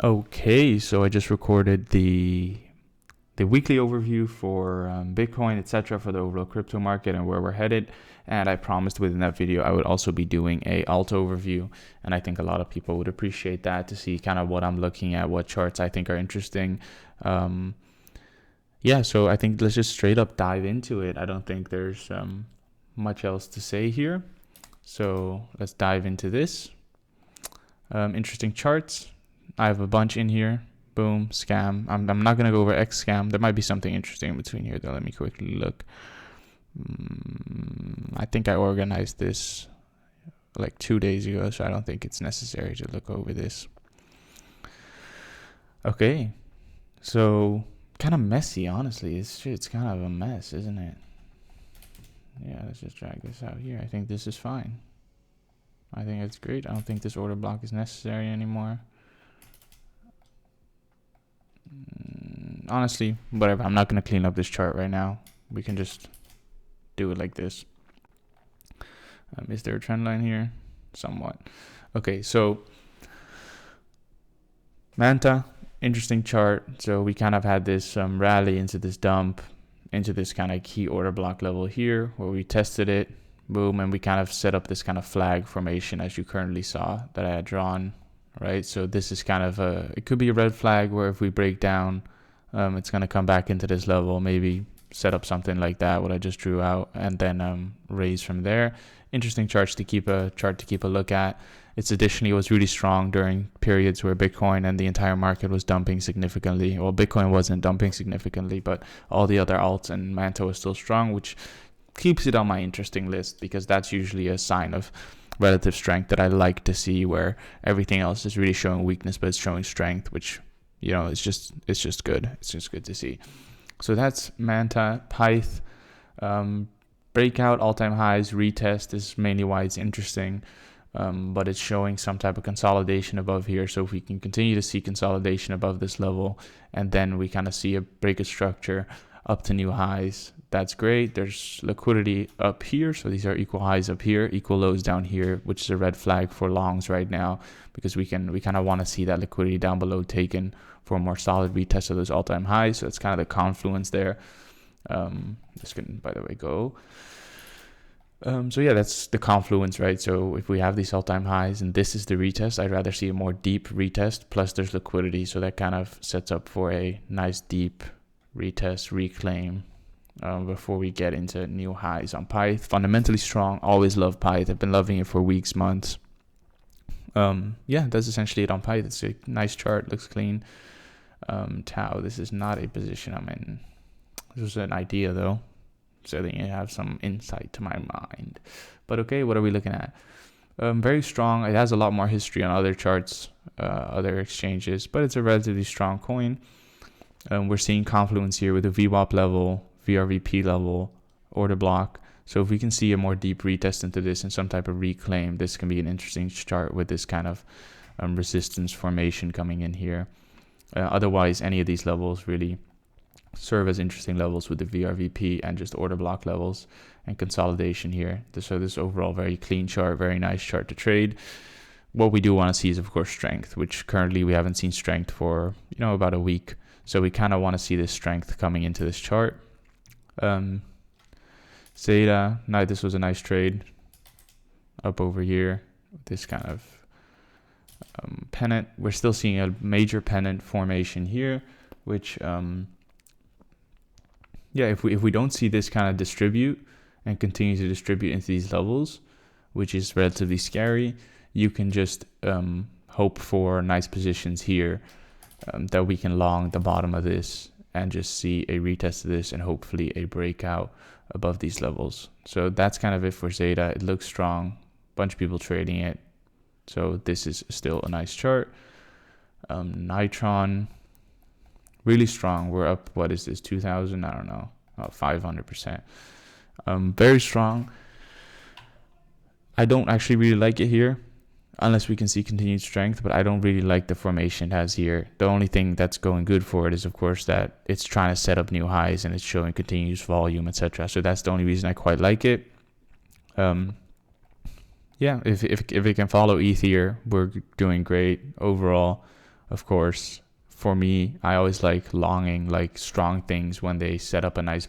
Okay, so I just recorded the weekly overview for Bitcoin, etc., for the overall crypto market and where we're headed. And I promised within that video I would also be doing a alt overview, and I think a lot of people would appreciate that to see kind of what I'm looking at, what charts I think are interesting. Um, yeah, so I think let's just straight up dive into it. I don't think there's much else to say here. So let's dive into this. Interesting charts. I have a bunch in here. Boom, scam. I'm not going to go over X scam. There might be something interesting in between here, though. Let me quickly look. I think I organized this like 2 days ago, so I don't think it's necessary to look over this. Okay, so kind of messy, honestly. It's kind of a mess, isn't it? Yeah, let's just drag this out here. I think this is fine. I think it's great. I don't think this order block is necessary anymore. Honestly, whatever. I'm not going to clean up this chart right now. We can just do it like this. Is there a trend line here? Somewhat. Okay, so Manta, interesting chart. So we kind of had this rally into this dump, into this kind of key order block level here where we tested it. Boom, and we kind of set up this kind of flag formation as you currently saw that I had drawn, right? So this is kind of it could be a red flag where if we break down, it's going to come back into this level, maybe set up something like that, what I just drew out, and then raise from there. Interesting chart to keep a look at. It's additionally was really strong during periods where Bitcoin and the entire market was dumping significantly. Well, Bitcoin wasn't dumping significantly, but all the other alts and Manta was still strong, which keeps it on my interesting list because that's usually a sign of relative strength that I like to see, where everything else is really showing weakness but it's showing strength, which it's just good. It's just good to see. So that's Manta. Pyth, breakout, all-time highs, retest is mainly why it's interesting, but it's showing some type of consolidation above here. So if we can continue to see consolidation above this level and then we kind of see a break of structure up to new highs, that's great. There's liquidity up here, so these are equal highs up here, equal lows down here, which is a red flag for longs right now, because we kind of want to see that liquidity down below taken for a more solid retest of those all-time highs. So it's kind of the confluence there. This can, by the way, go. So yeah, that's the confluence, right? So if we have these all-time highs and this is the retest, I'd rather see a more deep retest, plus there's liquidity, so that kind of sets up for a nice deep retest, reclaim, before we get into new highs on Pyth. Fundamentally strong, always love Pyth. I've been loving it for weeks, months. Yeah, that's essentially it on Pyth. It's a nice chart, looks clean. Tau, this is not a position I'm in. This was an idea though, so that you have some insight to my mind. But okay, what are we looking at? Very strong. It has a lot more history on other charts, other exchanges, but it's a relatively strong coin. We're seeing confluence here with the VWAP level, VRVP level, order block. So if we can see a more deep retest into this and some type of reclaim, this can be an interesting chart with this kind of resistance formation coming in here. Otherwise, any of these levels really serve as interesting levels with the VRVP and just order block levels and consolidation here. So this overall very clean chart, very nice chart to trade. What we do want to see is, of course, strength, which currently we haven't seen strength for, about a week. So we kind of want to see this strength coming into this chart. Zeta, now this was a nice trade up over here. This kind of pennant. We're still seeing a major pennant formation here, which, if we don't see this kind of distribute and continue to distribute into these levels, which is relatively scary, you can just hope for nice positions here, that we can long the bottom of this and just see a retest of this and hopefully a breakout above these levels. So that's kind of it for Zeta. It looks strong, bunch of people trading it, so this is still a nice chart. Nitron, really strong. We're up, what is this, 2,000? I don't know, 500%. Very strong. I don't actually really like it here unless we can see continued strength, but I don't really like the formation it has here. The only thing that's going good for it is, of course, that it's trying to set up new highs and it's showing continuous volume, etc. So that's the only reason I quite like it. If it can follow ETH here, we're doing great overall. Of course, for me, I always like longing like strong things when they set up a nice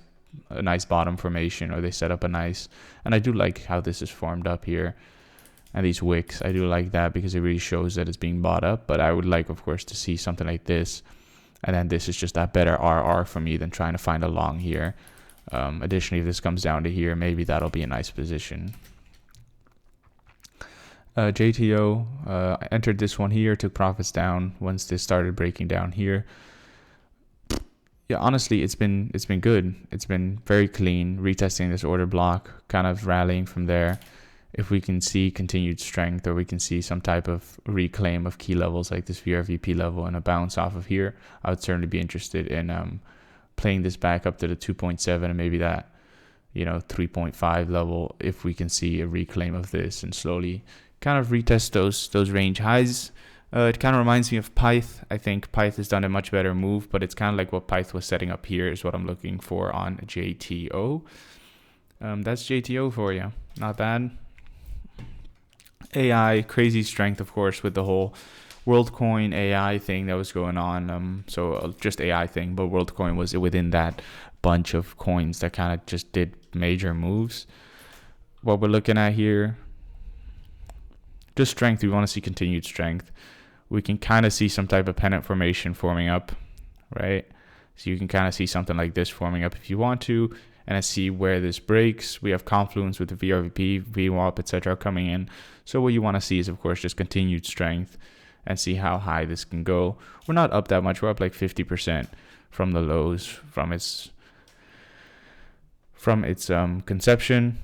bottom formation, or they set up a nice, and I do like how this is formed up here. And these wicks, I do like that because it really shows that it's being bought up. But I would like, of course, to see something like this. And then this is just that better RR for me than trying to find a long here. Additionally, if this comes down to here, maybe that'll be a nice position. JTO, I entered this one here, took profits down once this started breaking down here. Yeah, honestly, it's been good. It's been very clean, retesting this order block, kind of rallying from there. If we can see continued strength, or we can see some type of reclaim of key levels like this VRVP level and a bounce off of here, I would certainly be interested in playing this back up to the 2.7 and maybe that 3.5 level if we can see a reclaim of this and slowly kind of retest those range highs. It kind of reminds me of Pyth. I think Pyth has done a much better move, but it's kind of like what Pyth was setting up here is what I'm looking for on JTO. That's JTO for you. Not bad. AI, crazy strength, of course, with the whole WorldCoin AI thing that was going on. So just AI thing, but WorldCoin was within that bunch of coins that kind of just did major moves. What we're looking at here, just strength. We want to see continued strength. We can kind of see some type of pennant formation forming up, right? So you can kind of see something like this forming up if you want to, and I see where this breaks. We have confluence with the VRVP, VWAP, etc. coming in. So what you want to see is, of course, just continued strength and see how high this can go. We're not up that much. We're up like 50% from the lows, from its conception.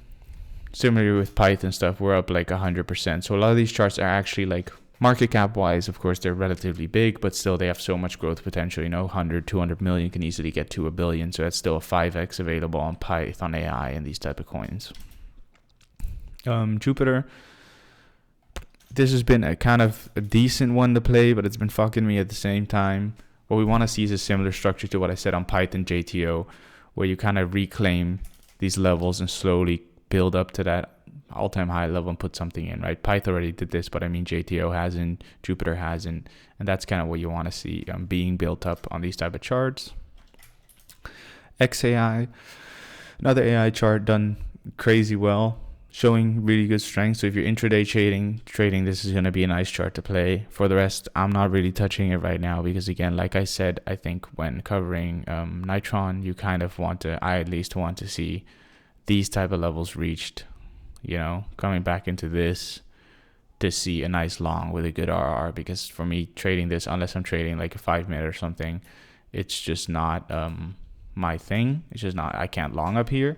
Similarly with Python stuff, we're up like 100%. So a lot of these charts are actually like market cap wise, of course, they're relatively big, but still they have so much growth potential. 100, 200 million can easily get to $1 billion. So that's still a 5x available on Python AI and these type of coins. Jupiter, this has been a kind of a decent one to play, but it's been fucking me at the same time. What we want to see is a similar structure to what I said on Python JTO, where you kind of reclaim these levels and slowly build up to that all-time high level and put something in, right? Python already did this, but I mean JTO hasn't, Jupiter hasn't, and that's kind of what you want to see being built up on these type of charts. XAI, another AI chart done crazy well, showing really good strength. So if you're intraday trading, this is going to be a nice chart to play. For the rest, I'm not really touching it right now because, again, like I said, I think when covering Nitron, you kind of I at least want to see these type of levels reached, coming back into this to see a nice long with a good RR. Because for me, trading this, unless I'm trading like a 5-minute or something, it's just not my thing. It's just not, I can't long up here.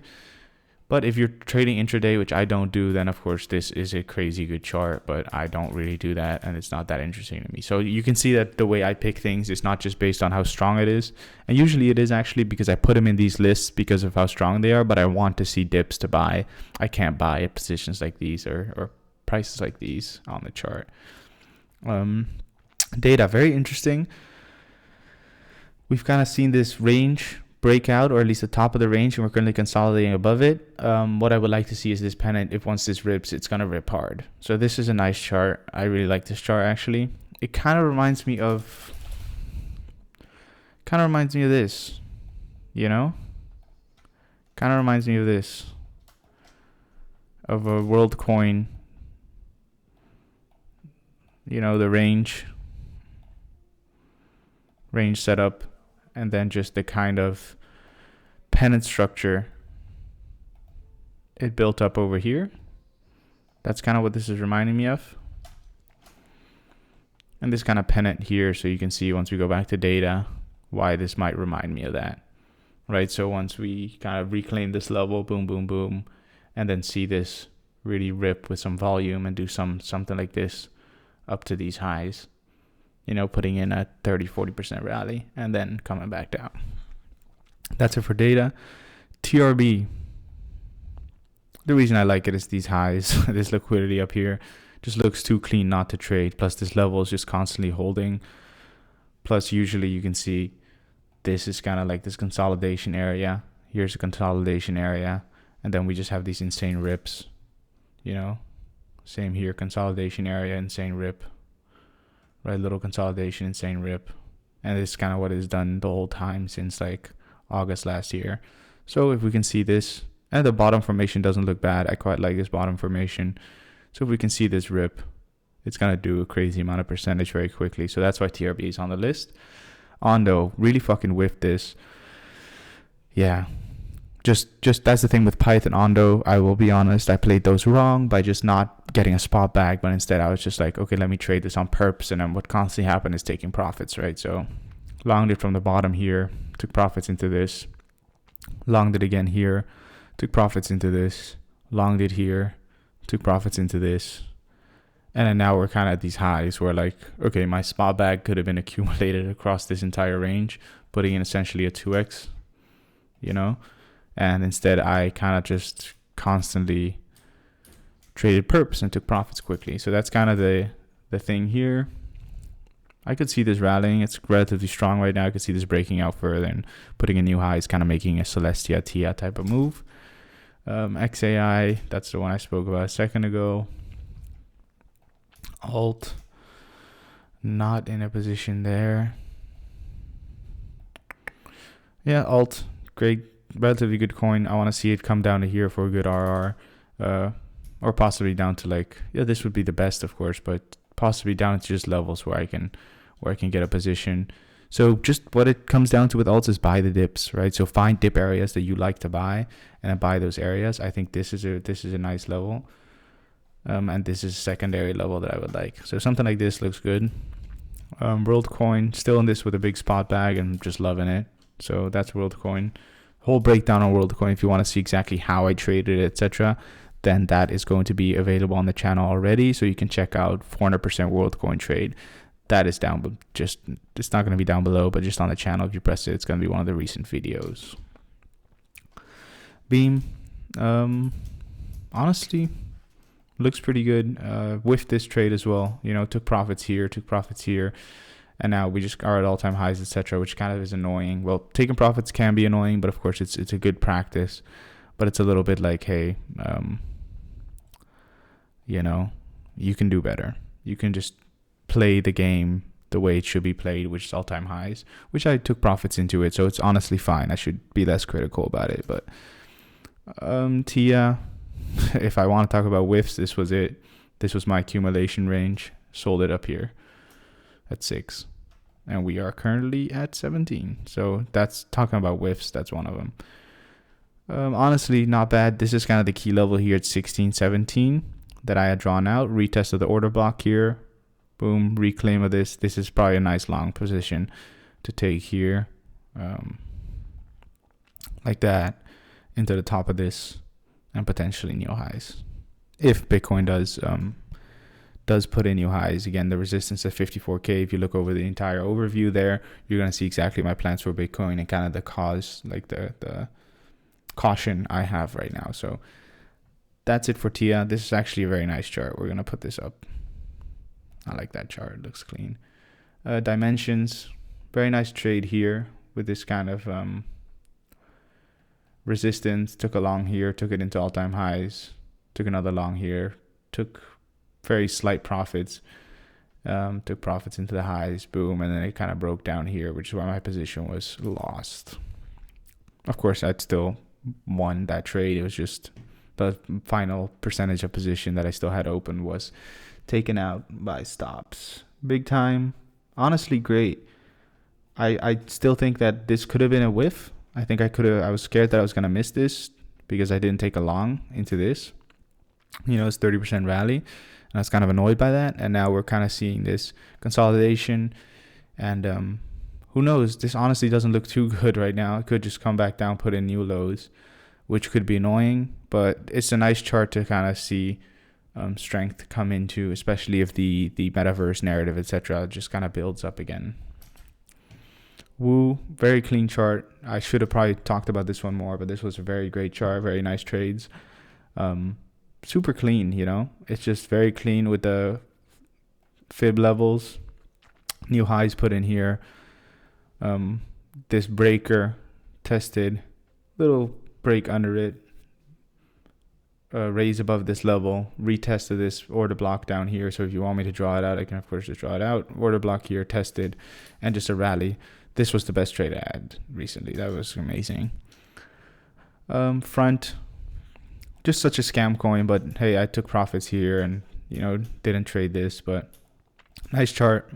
But if you're trading intraday, which I don't do, then of course this is a crazy good chart, but I don't really do that and it's not that interesting to me. So you can see that the way I pick things is not just based on how strong it is. And usually it is actually because I put them in these lists because of how strong they are, but I want to see dips to buy. I can't buy at positions like these or prices like these on the chart. Data, very interesting. We've kind of seen this range breakout, or at least the top of the range, and we're currently consolidating above it. What I would like to see is this pennant. If once this rips, it's gonna rip hard. So this is a nice chart. I really like this chart actually. It kind of reminds me of this, kind of reminds me of this, of a WorldCoin, the range setup, and then just the kind of pennant structure it built up over here. That's kind of what this is reminding me of. And this kind of pennant here, so you can see once we go back to data, why this might remind me of that, right? So once we kind of reclaim this level, boom, boom, boom, and then see this really rip with some volume and do something like this up to these highs, putting in a 30-40% rally and then coming back down. That's it for data. TRB, the reason I like it is these highs. This liquidity up here just looks too clean not to trade. Plus this level is just constantly holding. Plus usually you can see this is kind of like this consolidation area. Here's a consolidation area. And then we just have these insane rips. Same here, consolidation area, insane rip. right? Little consolidation, insane rip. And this is kind of what it's done the whole time since like August last year. So if we can see this, and the bottom formation doesn't look bad. I quite like this bottom formation. So if we can see this rip, it's going to do a crazy amount of percentage very quickly. So that's why TRB is on the list. Ondo really fucking whiffed this. Yeah. Just that's the thing with Python Ondo. I will be honest, I played those wrong by just not getting a spot bag, but instead I was just like, okay, let me trade this on perps, and then what constantly happened is taking profits, right? So longed it from the bottom here, took profits into this, longed it again here, took profits into this, longed it here, took profits into this, and then now we're kind of at these highs where like, okay, my spot bag could have been accumulated across this entire range, putting in essentially a 2x, you know? And instead, I kind of just constantly traded perps and took profits quickly. So that's kind of the thing here. I could see this rallying. It's relatively strong right now. I could see this breaking out further and putting in new highs, kind of making a Celestia Tia type of move. XAI, that's the one I spoke about a second ago. Alt, not in a position there. Yeah, Alt, great. Relatively good coin. I want to see it come down to here for a good RR, or possibly down to like, yeah, this would be the best, of course, but possibly down to just levels where I can get a position. So just what it comes down to with alts is buy the dips, right? So find dip areas that you like to buy and then buy those areas. I think this is a nice level, and this is a secondary level that I would like. So something like this looks good. WorldCoin, still in this with a big spot bag and just loving it. So that's WorldCoin. Whole breakdown on WorldCoin, if you want to see exactly how I traded it, etc., then that is going to be available on the channel already. So you can check out 400% WorldCoin trade. That is down, but just it's not going to be down below, but just on the channel. If you press it, it's going to be one of the recent videos. Beam, honestly, looks pretty good. With this trade as well, you know, took profits here, and now we just are at all-time highs, etc., which kind of is annoying. Well, taking profits can be annoying, but of course it's a good practice. But it's a little bit like, hey, you know, you can do better. You can just play the game the way it should be played, which is all-time highs, which I took profits into it, so it's honestly fine. I should be less critical about it. But Tia, if I want to talk about whiffs, this was it. This was my accumulation range. Sold it up here at 6, and we are currently at 17. So that's talking about whiffs. That's one of them. Honestly, not bad. This is kind of the key level here at 16, 17 that I had drawn out. Retest of the order block here. Boom, reclaim of this. This is probably a nice long position to take here, like that, into the top of this, and potentially new highs. If Bitcoin does put in new highs. Again, the resistance at 54K, if you look over the entire overview there, you're going to see exactly my plans for Bitcoin and kind of the cause, like the caution I have right now. So that's it for TIA. This is actually a very nice chart. We're going to put this up. I like that chart. It looks clean. Dimensions, very nice trade here with this kind of resistance. Took a long here, took it into all-time highs, took another long here, took very slight profits, took profits into the highs, boom, and then it kind of broke down here, which is why my position was lost. Of course, I'd still won that trade. It was just the final percentage of position that I still had open was taken out by stops. Big time. Honestly, great. I still think that this could have been a whiff. I think I was scared that I was going to miss this because I didn't take a long into this. You know, it's 30% rally. And I was kind of annoyed by that. And now we're kind of seeing this consolidation. And who knows? This honestly doesn't look too good right now. It could just come back down, put in new lows, which could be annoying. But it's a nice chart to kind of see strength come into, especially if the metaverse narrative, etc., just kind of builds up again. Woo, very clean chart. I should have probably talked about this one more, but this was a very great chart. Very nice trades. Super clean, you know, it's just very clean with the fib levels, new highs put in here. This breaker tested, little break under it, raise above this level, retested this order block down here. So if you want me to draw it out, I can of course just draw it out. Order block here, tested, and just a rally. This was the best trade I had recently. That was amazing. Front, just such a scam coin, but hey, I took profits here and didn't trade this, but nice chart.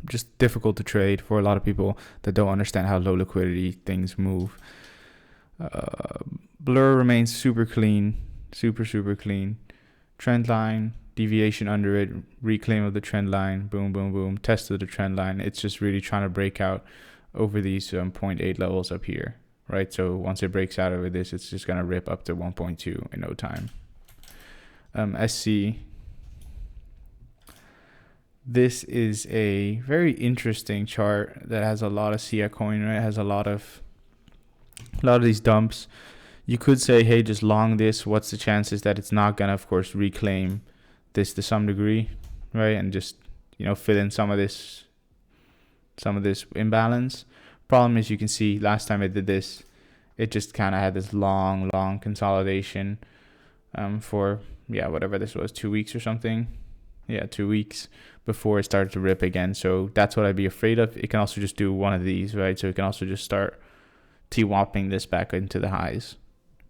Just difficult to trade for a lot of people that don't understand how low liquidity things move. Blur remains super clean, super clean. Trend line, deviation under it, reclaim of the trend line, boom, boom, boom, test of the trend line. It's just really trying to break out over these 0.8 levels up here, right? So once it breaks out over this, it's just gonna rip up to 1.2 in no time. SC, this is a very interesting chart that has a lot of SIA coin, right? It has a lot of these dumps. You could say, hey, just long this. What's the chances that it's not gonna, of course, reclaim this to some degree, right? And just fill in some of this imbalance. Problem is, you can see last time I did this, it just kind of had this long consolidation for whatever this was, 2 weeks or something. 2 weeks before it started to rip again. So that's what I'd be afraid of. It can also just do one of these, right? So it can also just start T-wopping this back into the highs.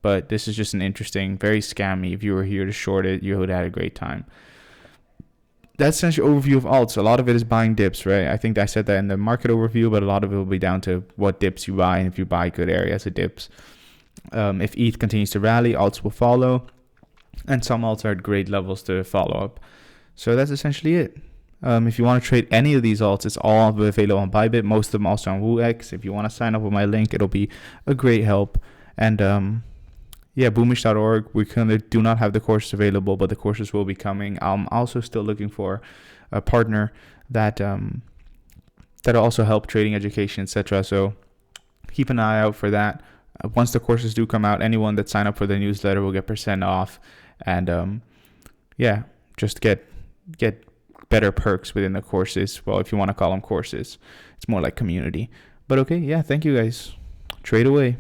But this is just an interesting, very scammy. If you were here to short it, you would have had a great time. That's essentially overview of alts. A lot of it is buying dips, right? I think I said that in the market overview, but a lot of it will be down to what dips you buy and if you buy good areas of dips. If ETH continues to rally, alts will follow. And some alts are at great levels to follow up. So that's essentially it. If you want to trade any of these alts, it's all available on Bybit. Most of them also on WooX. If you want to sign up with my link, it'll be a great help. And boomish.org. We currently do not have the courses available, but the courses will be coming. I'm also still looking for a partner that'll also help trading education, etc. So keep an eye out for that. Once the courses do come out, anyone that sign up for the newsletter will get % off, and just get better perks within the courses. Well, if you want to call them courses, it's more like community. But okay, thank you guys. Trade away.